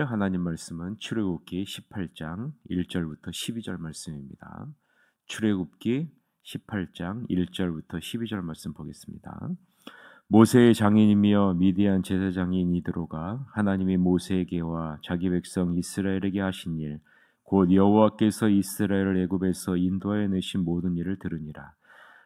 오늘 하나님 말씀은 출애굽기 18장 1절부터 12절 말씀입니다. 출애굽기 18장 1절부터 12절 말씀 보겠습니다. 모세의 장인이며 미디안 제사장인 이드로가 하나님이 모세에게와 자기 백성 이스라엘에게 하신 일, 곧 여호와께서 이스라엘을 애굽에서 인도하여 내신 모든 일을 들으니라.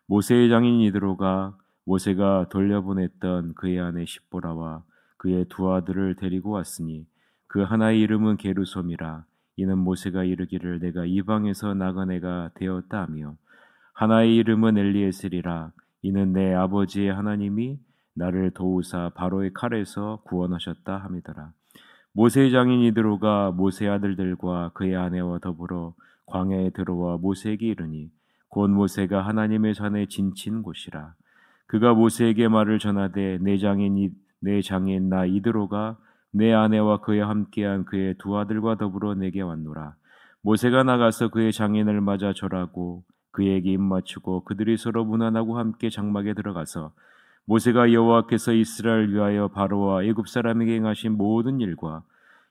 모세의 장인 이드로가 모세가 돌려보냈던 그의 아내 십보라와 그의 두 아들을 데리고 왔으니 그 하나의 이름은 게르솜이라. 이는 모세가 이르기를 내가 이방에서 나간 애가 되었다 하며, 하나의 이름은 엘리에셀이라. 이는 내 아버지의 하나님이 나를 도우사 바로의 칼에서 구원하셨다 함이더라. 모세의 장인 이드로가 모세 아들들과 그의 아내와 더불어 광야에 들어와 모세에게 이르니 곧 모세가 하나님의 산에 진친 곳이라. 그가 모세에게 말을 전하되 내 장인 나 이드로가 내 아내와 그에 함께한 그의 두 아들과 더불어 내게 왔노라. 모세가 나가서 그의 장인을 맞아 절하고 그에게 입맞추고 그들이 서로 문안하고 함께 장막에 들어가서 모세가 여호와께서 이스라엘 위하여 바로와 애굽 사람에게 행하신 모든 일과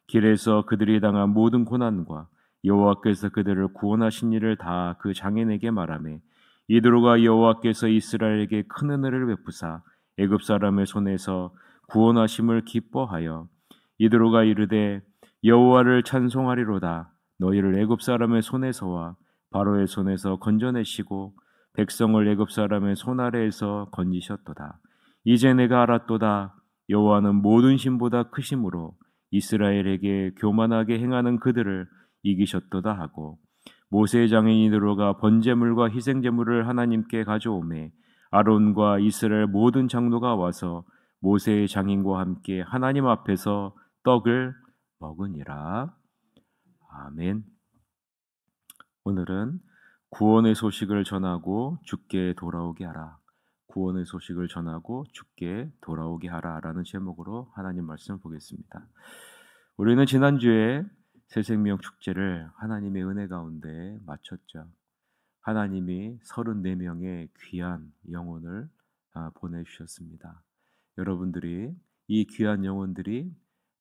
길에서 그들이 당한 모든 고난과 여호와께서 그들을 구원하신 일을 다 그 장인에게 말하매, 이드로가 여호와께서 이스라엘에게 큰 은혜를 베푸사 애굽 사람의 손에서 구원하심을 기뻐하여 이드로가 이르되 여호와를 찬송하리로다. 너희를 애굽 사람의 손에서와 바로의 손에서 건져내시고 백성을 애굽 사람의 손 아래에서 건지셨도다. 이제 내가 알았도다. 여호와는 모든 신보다 크심으로 이스라엘에게 교만하게 행하는 그들을 이기셨도다 하고, 모세의 장인 이드로가 번제물과 희생제물을 하나님께 가져오매 아론과 이스라엘 모든 장로가 와서 모세의 장인과 함께 하나님 앞에서 떡을 먹으니라. 아멘. 오늘은 구원의 소식을 전하고 주께 돌아오게 하라. 구원의 소식을 전하고 주께 돌아오게 하라라는 제목으로 하나님 말씀을 보겠습니다. 우리는 지난주에 새생명 축제를 하나님의 은혜 가운데 마쳤죠. 하나님이 34명의 귀한 영혼을 보내주셨습니다. 여러분들이 이 귀한 영혼들이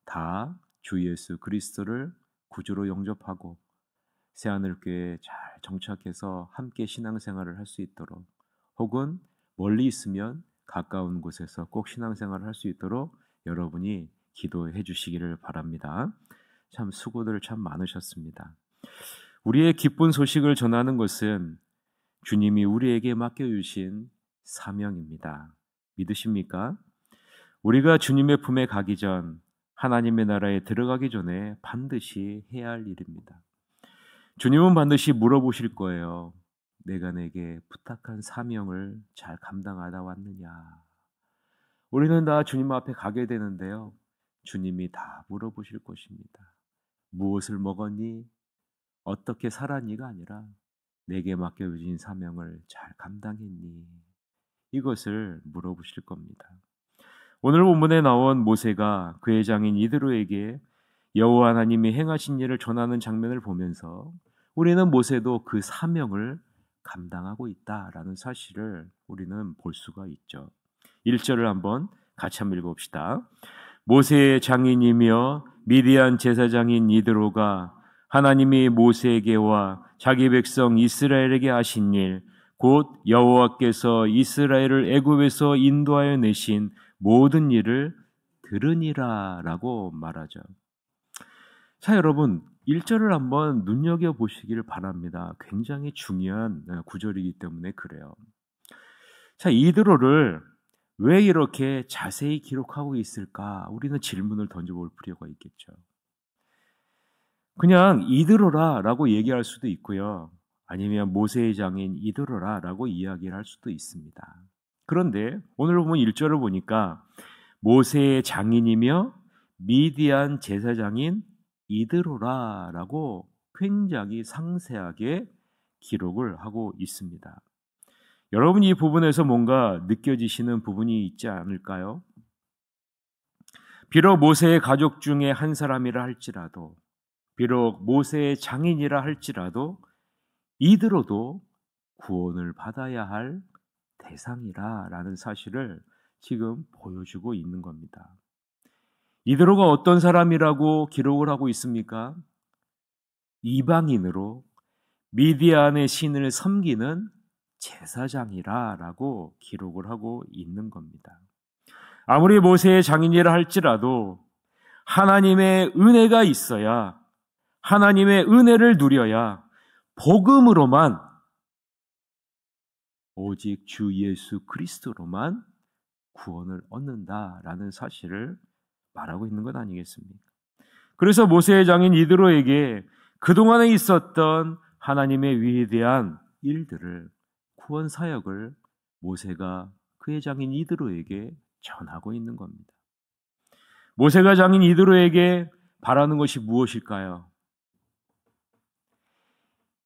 다 주 예수 그리스도를 구주로 영접하고 새하늘교회에 잘 정착해서 함께 신앙생활을 할 수 있도록, 혹은 멀리 있으면 가까운 곳에서 꼭 신앙생활을 할 수 있도록 여러분이 기도해 주시기를 바랍니다. 참 수고들 참 많으셨습니다. 우리의 기쁜 소식을 전하는 것은 주님이 우리에게 맡겨주신 사명입니다. 믿으십니까? 우리가 주님의 품에 가기 전, 하나님의 나라에 들어가기 전에 반드시 해야 할 일입니다. 주님은 반드시 물어보실 거예요. 내가 내게 부탁한 사명을 잘 감당하다 왔느냐? 우리는 다 주님 앞에 가게 되는데요, 주님이 다 물어보실 것입니다. 무엇을 먹었니? 어떻게 살았니가 아니라 내게 맡겨주신 사명을 잘 감당했니? 이것을 물어보실 겁니다. 오늘 본문에 나온 모세가 그의 장인 이드로에게 여호와 하나님이 행하신 일을 전하는 장면을 보면서 우리는 모세도 그 사명을 감당하고 있다라는 사실을 우리는 볼 수가 있죠. 1절을 한번 같이 한번 읽어봅시다. 모세의 장인이며 미디안 제사장인 이드로가 하나님이 모세에게와 자기 백성 이스라엘에게 하신 일, 곧 여호와께서 이스라엘을 애굽에서 인도하여 내신 모든 일을 들으니라 라고 말하죠. 자, 여러분 1절을 한번 눈여겨보시기를 바랍니다. 굉장히 중요한 구절이기 때문에 그래요. 자, 이드로를 왜 이렇게 자세히 기록하고 있을까? 우리는 질문을 던져볼 필요가 있겠죠. 그냥 이드로라 라고 얘기할 수도 있고요, 아니면 모세의 장인 이드로라 라고 이야기를 할 수도 있습니다. 그런데 오늘 보면 1절을 보니까 모세의 장인이며 미디안 제사장인 이드로라 라고 굉장히 상세하게 기록을 하고 있습니다. 여러분 이 부분에서 뭔가 느껴지시는 부분이 있지 않을까요? 비록 모세의 가족 중에 한 사람이라 할지라도, 비록 모세의 장인이라 할지라도 이드로도 구원을 받아야 할 대상이라라는 사실을 지금 보여주고 있는 겁니다. 이드로가 어떤 사람이라고 기록을 하고 있습니까? 이방인으로 미디안의 신을 섬기는 제사장이라라고 기록을 하고 있는 겁니다. 아무리 모세의 장인이라 할지라도 하나님의 은혜가 있어야, 하나님의 은혜를 누려야 복음으로만, 오직 주 예수 그리스도로만 구원을 얻는다라는 사실을 말하고 있는 것 아니겠습니까? 그래서 모세의 장인 이드로에게 그동안에 있었던 하나님의 위대한 일들을, 구원 사역을 모세가 그의 장인 이드로에게 전하고 있는 겁니다. 모세가 장인 이드로에게 바라는 것이 무엇일까요?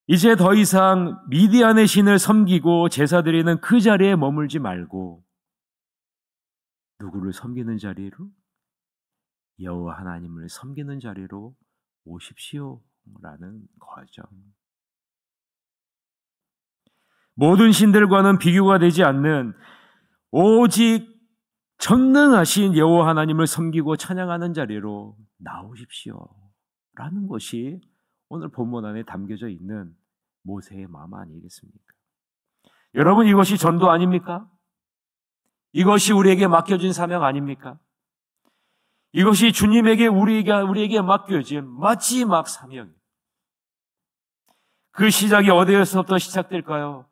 이제 더 이상 미디안의 신을 섬기고 제사 드리는 그 자리에 머물지 말고 누구를 섬기는 자리로? 여호와 하나님을 섬기는 자리로 오십시오라는 거죠. 모든 신들과는 비교가 되지 않는 오직 전능하신 여호와 하나님을 섬기고 찬양하는 자리로 나오십시오라는 것이 오늘 본문 안에 담겨져 있는 모세의 마음 아니겠습니까? 여러분, 이것이 전도 아닙니까? 이것이 우리에게 맡겨진 사명 아닙니까? 이것이 주님에게 우리에게 맡겨진 마지막 사명이에요. 그 시작이 어디에서부터 시작될까요?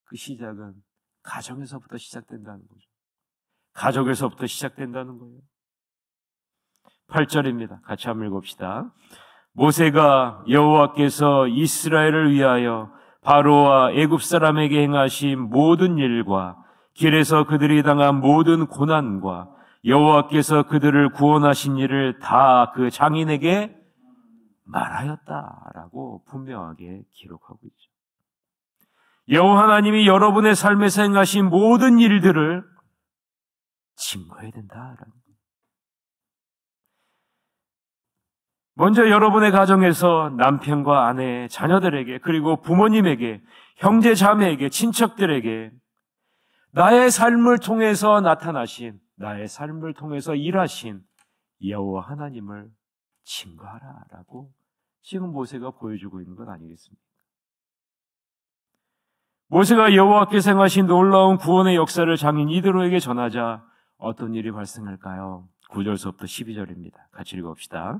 그 시작은 가정에서부터 시작된다는 거죠. 가족에서부터 시작된다는 거예요. 8절입니다. 같이 한번 읽읍시다. 모세가 여호와께서 이스라엘을 위하여 바로와 애굽 사람에게 행하신 모든 일과 길에서 그들이 당한 모든 고난과 여호와께서 그들을 구원하신 일을 다 그 장인에게 말하였다라고 분명하게 기록하고 있죠. 여호와 하나님이 여러분의 삶에서 행하신 모든 일들을 증거해야 된다라는 거예요. 먼저 여러분의 가정에서 남편과 아내, 자녀들에게, 그리고 부모님에게, 형제 자매에게, 친척들에게 나의 삶을 통해서 나타나신, 나의 삶을 통해서 일하신 여호와 하나님을 증거하라라고 지금 모세가 보여주고 있는 것 아니겠습니까? 모세가 여호와께서 행하신 놀라운 구원의 역사를 장인 이드로에게 전하자 어떤 일이 발생할까요? 9절서부터 12절입니다. 같이 읽어봅시다.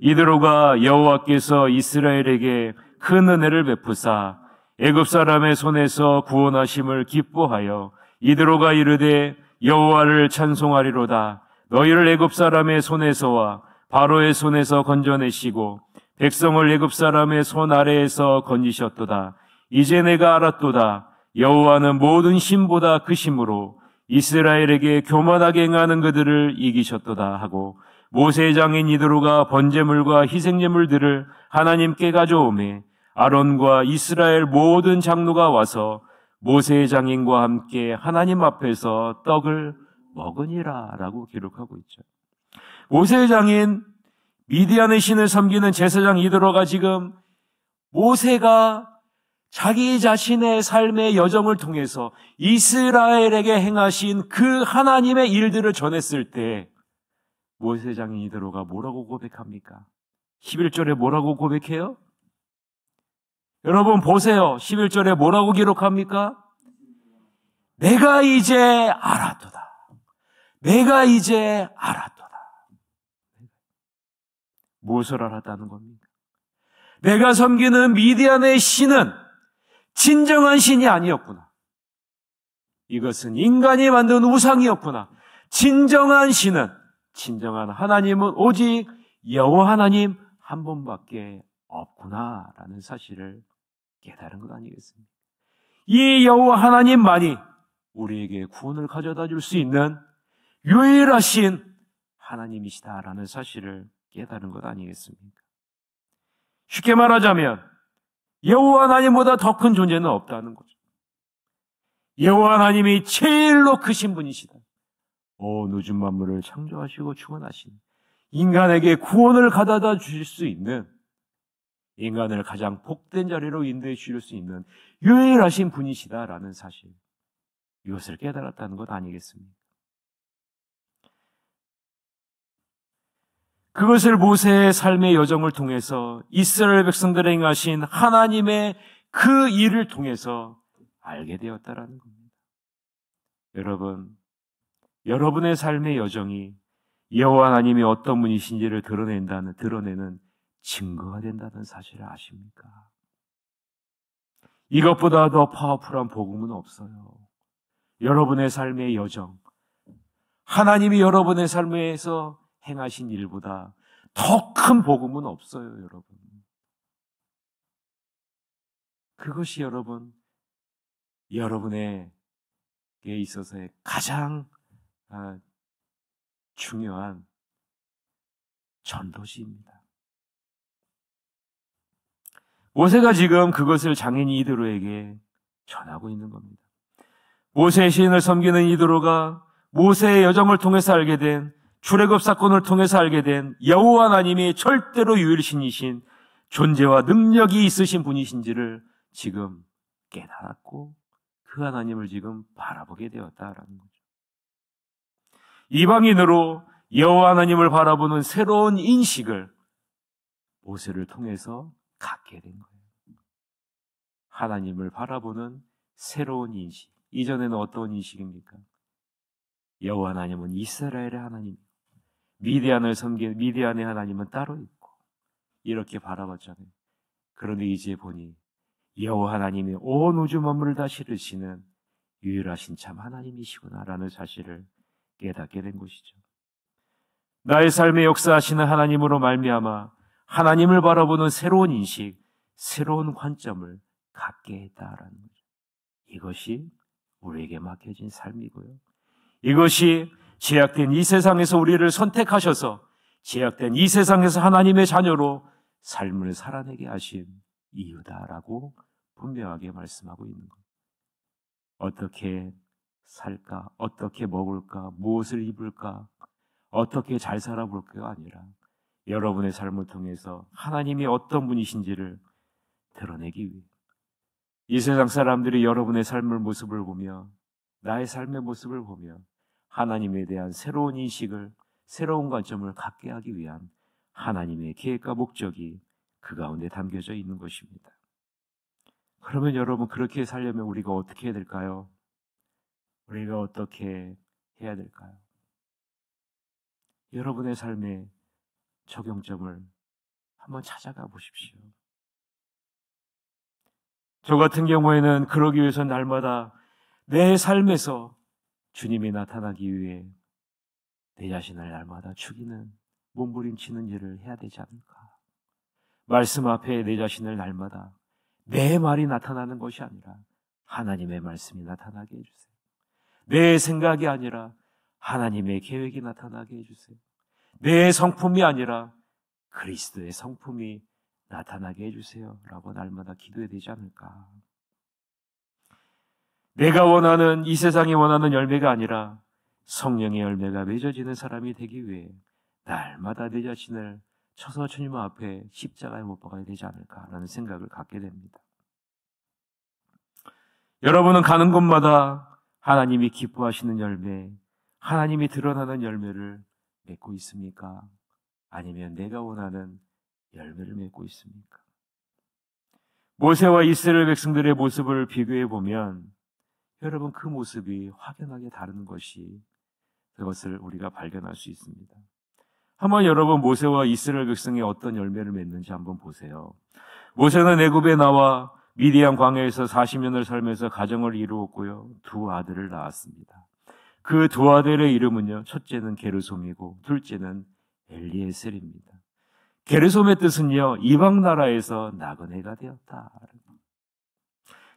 이드로가 여호와께서 이스라엘에게 큰 은혜를 베푸사 애굽 사람의 손에서 구원하심을 기뻐하여 이드로가 이르되 여호와를 찬송하리로다. 너희를 애굽 사람의 손에서와 바로의 손에서 건져내시고 백성을 애굽 사람의 손 아래에서 건지셨도다. 이제 내가 알았도다. 여호와는 모든 신보다 크심으로 이스라엘에게 교만하게 행하는 그들을 이기셨도다 하고 모세의 장인 이드로가 번제물과 희생제물들을 하나님께 가져오매 아론과 이스라엘 모든 장로가 와서 모세의 장인과 함께 하나님 앞에서 떡을 먹으니라 라고 기록하고 있죠. 모세의 장인 미디안의 신을 섬기는 제사장 이드로가 지금 모세가 자기 자신의 삶의 여정을 통해서 이스라엘에게 행하신 그 하나님의 일들을 전했을 때 모세 장인 이드로가 뭐라고 고백합니까? 11절에 뭐라고 고백해요? 여러분 보세요. 11절에 뭐라고 기록합니까? 내가 이제 알았도다. 내가 이제 알았도다. 무엇을 알았다는 겁니까? 내가 섬기는 미디안의 신은 진정한 신이 아니었구나. 이것은 인간이 만든 우상이었구나. 진정한 신은, 진정한 하나님은 오직 여호와 하나님 한 분밖에 없구나라는 사실을 깨달은 것 아니겠습니까? 이 여호와 하나님만이 우리에게 구원을 가져다 줄 수 있는 유일하신 하나님이시다라는 사실을 깨달은 것 아니겠습니까? 쉽게 말하자면 여호와 하나님보다 더 큰 존재는 없다는 거죠. 여호와 하나님이 제일로 크신 분이시다. 늦은 만물을 창조하시고 주관하신 인간에게 구원을 가져다 주실 수 있는, 인간을 가장 복된 자리로 인도해 주실 수 있는 유일하신 분이시다라는 사실, 이것을 깨달았다는 것 아니겠습니까? 그것을 모세의 삶의 여정을 통해서 이스라엘 백성들에 행하신 하나님의 그 일을 통해서 알게 되었다라는 겁니다. 여러분, 여러분의 삶의 여정이 여호와 하나님이 어떤 분이신지를 드러내는 증거가 된다는 사실을 아십니까? 이것보다 더 파워풀한 복음은 없어요. 여러분의 삶의 여정, 하나님이 여러분의 삶에서 행하신 일보다 더 큰 복음은 없어요, 여러분. 그것이 여러분에게 있어서의 가장 중요한 전도지입니다. 모세가 지금 그것을 장인 이드로에게 전하고 있는 겁니다. 모세의 시인을 섬기는 이드로가 모세의 여정을 통해서 알게 된, 출애굽 사건을 통해서 알게 된 여호와 하나님이 절대로 유일신이신 존재와 능력이 있으신 분이신지를 지금 깨달았고 그 하나님을 지금 바라보게 되었다라는 거죠. 이방인으로 여호와 하나님을 바라보는 새로운 인식을 모세를 통해서 갖게 된 거예요. 하나님을 바라보는 새로운 인식. 이전에는 어떤 인식입니까? 여호와 하나님은 이스라엘의 하나님, 미디안을 섬기는 미디안의 하나님은 따로 있고 이렇게 바라봤잖아요. 그런데 이제 보니 여호와 하나님이 온 우주 만물을 다스리시는 유일하신 참 하나님이시구나라는 사실을 깨닫게 된 것이죠. 나의 삶에 역사하시는 하나님으로 말미암아 하나님을 바라보는 새로운 인식, 새로운 관점을 갖게 했다라는 거죠. 이것이 우리에게 맡겨진 삶이고요. 이것이 제약된 이 세상에서 우리를 선택하셔서 제약된 이 세상에서 하나님의 자녀로 삶을 살아내게 하신 이유다라고 분명하게 말씀하고 있는 것. 어떻게 살까? 어떻게 먹을까? 무엇을 입을까? 어떻게 잘 살아볼까가 아니라 여러분의 삶을 통해서 하나님이 어떤 분이신지를 드러내기 위해 이 세상 사람들이 여러분의 삶의 모습을 보며 나의 삶의 모습을 보며 하나님에 대한 새로운 인식을, 새로운 관점을 갖게 하기 위한 하나님의 계획과 목적이 그 가운데 담겨져 있는 것입니다. 그러면 여러분, 그렇게 살려면 우리가 어떻게 해야 될까요? 우리가 어떻게 해야 될까요? 여러분의 삶의 적용점을 한번 찾아가 보십시오. 저 같은 경우에는 그러기 위해서 날마다 내 삶에서 주님이 나타나기 위해 내 자신을 날마다 죽이는, 몸부림치는 일을 해야 되지 않을까? 말씀 앞에 내 자신을 날마다 내 말이 나타나는 것이 아니라 하나님의 말씀이 나타나게 해주세요. 내 생각이 아니라 하나님의 계획이 나타나게 해주세요. 내 성품이 아니라 그리스도의 성품이 나타나게 해주세요 라고 날마다 기도해야 되지 않을까? 내가 원하는, 이 세상이 원하는 열매가 아니라 성령의 열매가 맺어지는 사람이 되기 위해 날마다 내 자신을 쳐서 주님 앞에 십자가에 못 박아야 되지 않을까라는 생각을 갖게 됩니다. 여러분은 가는 곳마다 하나님이 기뻐하시는 열매, 하나님이 드러나는 열매를 맺고 있습니까? 아니면 내가 원하는 열매를 맺고 있습니까? 모세와 이스라엘 백성들의 모습을 비교해 보면 여러분, 그 모습이 확연하게 다른 것이, 그것을 우리가 발견할 수 있습니다. 한번 여러분, 모세와 이스라엘 백성이 어떤 열매를 맺는지 한번 보세요. 모세는 애굽에 나와 미디안 광야에서 40년을 살면서 가정을 이루었고요, 두 아들을 낳았습니다. 그 두 아들의 이름은요, 첫째는 게르솜이고 둘째는 엘리에셀입니다. 게르솜의 뜻은요, 이방 나라에서 나그네가 되었다.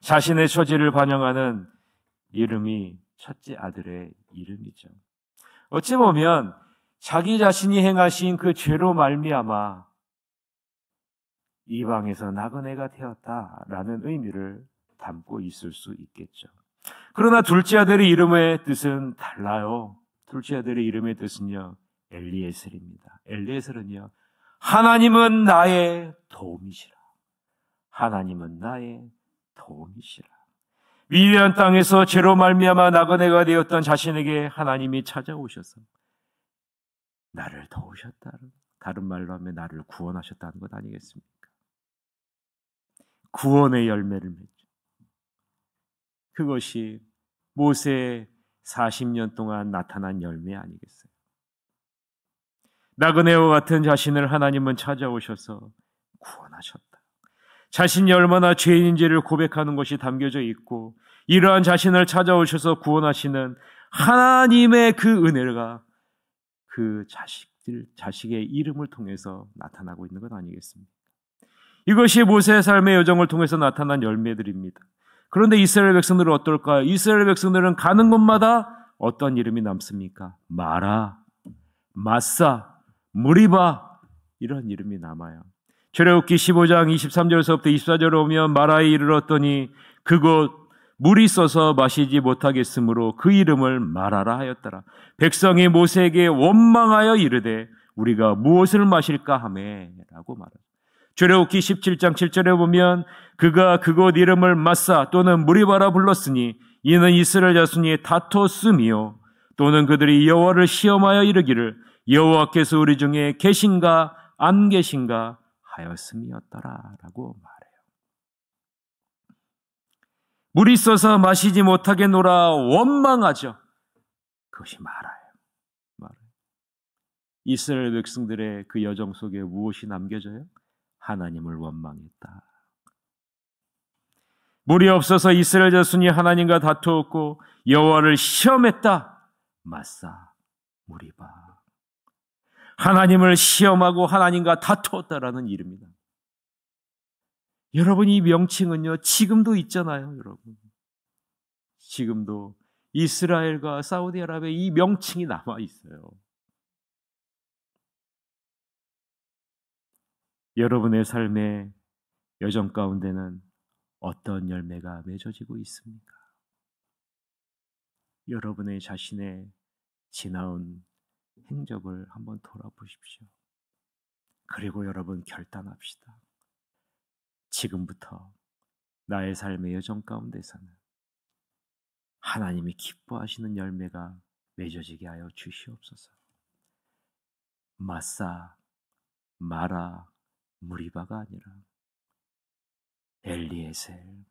자신의 처지를 반영하는 이름이 첫째 아들의 이름이죠. 어찌 보면 자기 자신이 행하신 그 죄로 말미암아 이방에서 나그네가 되었다라는 의미를 담고 있을 수 있겠죠. 그러나 둘째 아들의 이름의 뜻은 달라요. 둘째 아들의 이름의 뜻은요, 엘리에셀입니다. 엘리에셀은요, 하나님은 나의 도움이시라. 하나님은 나의 도움이시라. 미디안 땅에서 죄로 말미암아 나그네가 되었던 자신에게 하나님이 찾아오셔서 나를 도우셨다. 다른 말로 하면 나를 구원하셨다는 것 아니겠습니까? 구원의 열매를 맺죠. 그것이 모세의 40년 동안 나타난 열매 아니겠어요? 나그네와 같은 자신을 하나님은 찾아오셔서 구원하셨다. 자신이 얼마나 죄인인지를 고백하는 것이 담겨져 있고, 이러한 자신을 찾아오셔서 구원하시는 하나님의 그 은혜가 그 자식의 이름을 통해서 나타나고 있는 것 아니겠습니까? 이것이 모세의 삶의 여정을 통해서 나타난 열매들입니다. 그런데 이스라엘 백성들은 어떨까요? 이스라엘 백성들은 가는 곳마다 어떤 이름이 남습니까? 마라, 마사, 무리바, 이런 이름이 남아요. 출애굽기 15장 23절에서부터 24절에 오면 마라에 이르렀더니 그곳 물이 있어서 마시지 못하겠으므로 그 이름을 마라라 하였더라. 백성이 모세에게 원망하여 이르되 우리가 무엇을 마실까 하매 라고 말합니다. 출애굽기 17장 7절에 보면 그가 그곳 이름을 마사 또는 무리바라 불렀으니 이는 이스라엘 자손이 다퉜음이요 또는 그들이 여호와를 시험하여 이르기를 여호와께서 우리 중에 계신가 안 계신가 하였음이었더라 라고 말해요. 물이 있어서 마시지 못하게 노라 원망하죠. 그것이 말아요. 이스라엘 백성들의 그 여정 속에 무엇이 남겨져요? 하나님을 원망했다. 물이 없어서 이스라엘 자손이 하나님과 다투었고 여호와를 시험했다. 마사, 무리바. 하나님을 시험하고 하나님과 다투었다라는 이름입니다. 여러분, 이 명칭은요, 지금도 있잖아요, 여러분. 지금도 이스라엘과 사우디아라비아에 이 명칭이 남아 있어요. 여러분의 삶의 여정 가운데는 어떤 열매가 맺어지고 있습니까? 여러분의 자신의 지나온 행적을 한번 돌아보십시오. 그리고 여러분 결단합시다. 지금부터 나의 삶의 여정 가운데서는 하나님이 기뻐하시는 열매가 맺어지게 하여 주시옵소서. 마사, 마라, 무리바가 아니라 엘리에셀,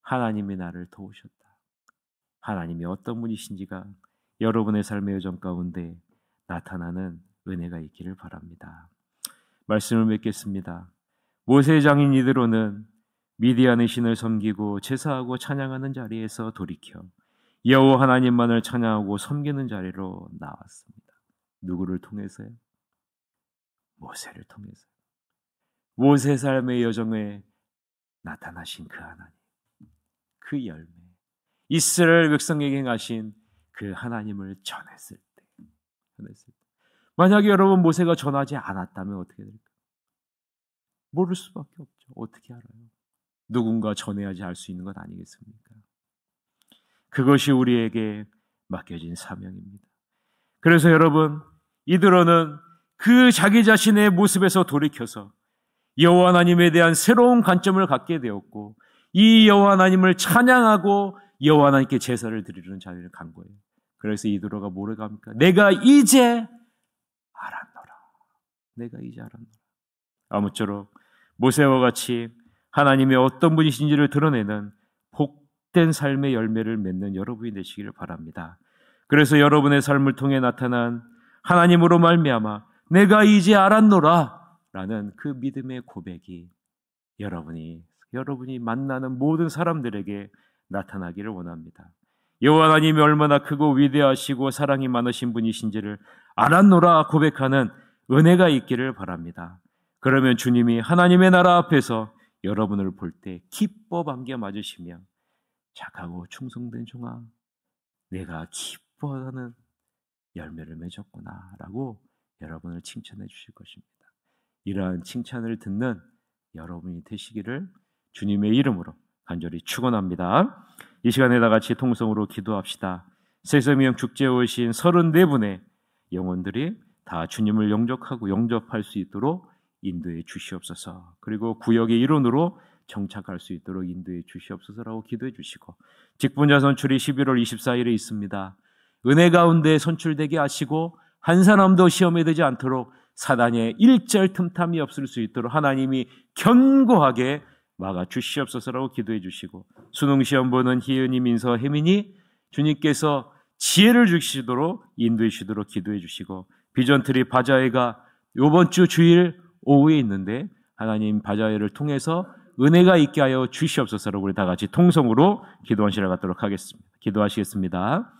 하나님이 나를 도우셨다. 하나님이 어떤 분이신지가 여러분의 삶의 여정 가운데 나타나는 은혜가 있기를 바랍니다. 말씀을 맺겠습니다. 모세의 장인 이드로는 미디안의 신을 섬기고 제사하고 찬양하는 자리에서 돌이켜 여호와 하나님만을 찬양하고 섬기는 자리로 나왔습니다. 누구를 통해서요? 모세를 통해서. 모세 삶의 여정에 나타나신 그 하나님, 그 열매, 이스라엘 백성에게 행하신 그 하나님을 전했을 때. 만약에 여러분 모세가 전하지 않았다면 어떻게 될까? 모를 수밖에 없죠. 어떻게 알아요? 누군가 전해야지 알 수 있는 것 아니겠습니까? 그것이 우리에게 맡겨진 사명입니다. 그래서 여러분, 이드로는 그 자기 자신의 모습에서 돌이켜서 여호와 하나님에 대한 새로운 관점을 갖게 되었고, 이 여호와 하나님을 찬양하고 여호와 하나님께 제사를 드리는 자리를 간 거예요. 그래서 이드로가 뭐라고 합니까? 내가 이제 알았노라. 내가 이제 알았노라. 아무쪼록 모세와 같이 하나님의 어떤 분이신지를 드러내는 복된 삶의 열매를 맺는 여러분이 되시기를 바랍니다. 그래서 여러분의 삶을 통해 나타난 하나님으로 말미암아 내가 이제 알았노라 라는 그 믿음의 고백이 여러분이 만나는 모든 사람들에게 나타나기를 원합니다. 여호와 하나님이 얼마나 크고 위대하시고 사랑이 많으신 분이신지를 알았노라 고백하는 은혜가 있기를 바랍니다. 그러면 주님이 하나님의 나라 앞에서 여러분을 볼 때 기뻐 반겨 맞으시며 착하고 충성된 종아, 내가 기뻐하는 열매를 맺었구나 라고 여러분을 칭찬해 주실 것입니다. 이러한 칭찬을 듣는 여러분이 되시기를 주님의 이름으로 간절히 축원합니다. 이 시간에 다 같이 통성으로 기도합시다. 세세미형 축제에 오신 34분의 영혼들이 다 주님을 영접할 수 있도록 인도해 주시옵소서. 그리고 구역의 일원으로 정착할 수 있도록 인도해 주시옵소서라고 기도해 주시고, 직분자 선출이 11월 24일에 있습니다. 은혜 가운데 선출되게 하시고 한 사람도 시험에 들지 않도록 사단의 일절 틈탐이 없을 수 있도록 하나님이 견고하게 막아 주시옵소서라고 기도해 주시고, 수능시험 보는 희은이, 민서, 혜민이 주님께서 지혜를 주시도록 인도해 주시도록 기도해 주시고, 비전트리 바자회가 이번 주 주일 오후에 있는데 하나님 바자회를 통해서 은혜가 있게 하여 주시옵소서라고 우리 다 같이 통성으로 기도하시러 가도록 하겠습니다. 기도하시겠습니다.